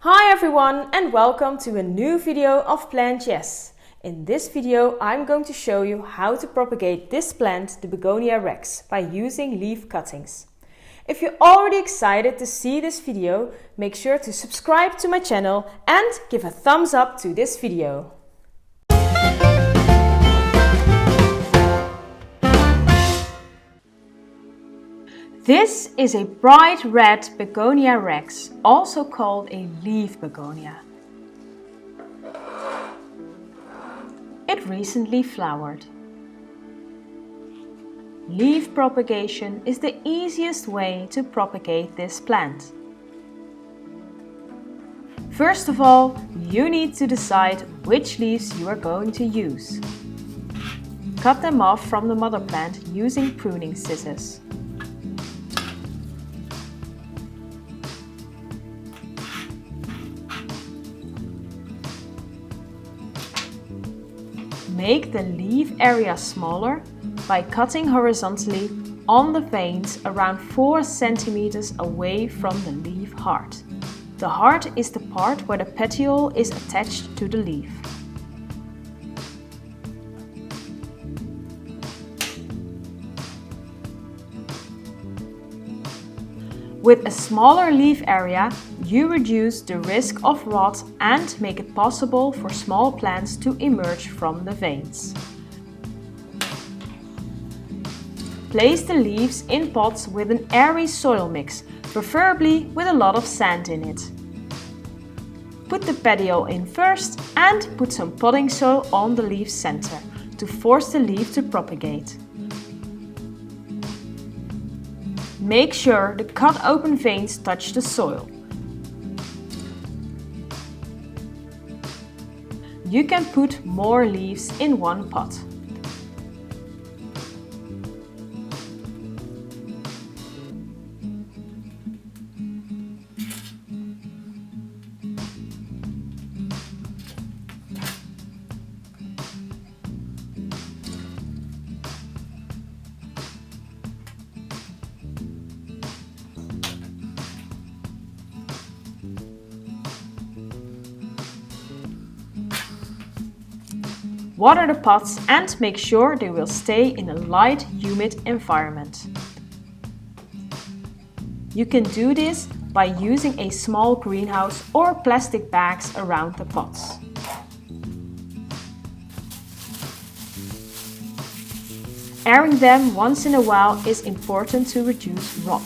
Hi everyone and welcome to a new video of Plant Yes. In this video I'm going to show you how to propagate this plant, the Begonia rex, by using leaf cuttings. If you're already excited to see this video, make sure to subscribe to my channel and give a thumbs up to this video. This is a bright red Begonia rex, also called a leaf begonia. It recently flowered. Leaf propagation is the easiest way to propagate this plant. First of all, you need to decide which leaves you are going to use. Cut them off from the mother plant using pruning scissors. Make the leaf area smaller by cutting horizontally on the veins around 4 centimeters away from the leaf heart. The heart is the part where the petiole is attached to the leaf. With a smaller leaf area, you reduce the risk of rot and make it possible for small plants to emerge from the veins. Place the leaves in pots with an airy soil mix, preferably with a lot of sand in it. Put the petiole in first and put some potting soil on the leaf center to force the leaf to propagate. Make sure the cut open veins touch the soil. You can put more leaves in one pot. Water the pots and make sure they will stay in a light, humid environment. You can do this by using a small greenhouse or plastic bags around the pots. Airing them once in a while is important to reduce rot.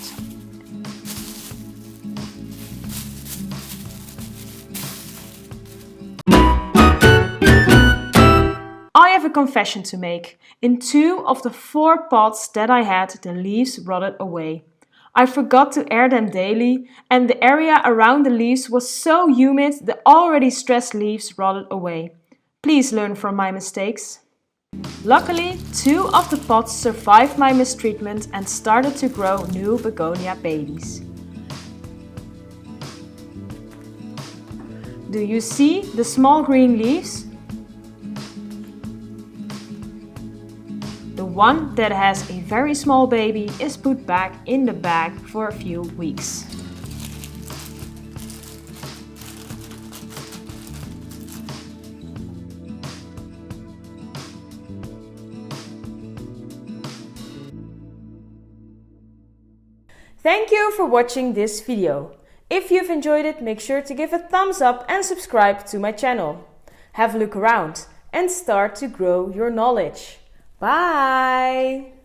I have a confession to make. In 2 of the 4 pots that I had, the leaves rotted away. I forgot to air them daily and the area around the leaves was so humid the already stressed leaves rotted away. Please learn from my mistakes. Luckily, 2 of the pots survived my mistreatment and started to grow new begonia babies. Do you see the small green leaves? The one that has a very small baby is put back in the bag for a few weeks. Thank you for watching this video. If you've enjoyed it, make sure to give a thumbs up and subscribe to my channel. Have a look around and start to grow your knowledge. Bye!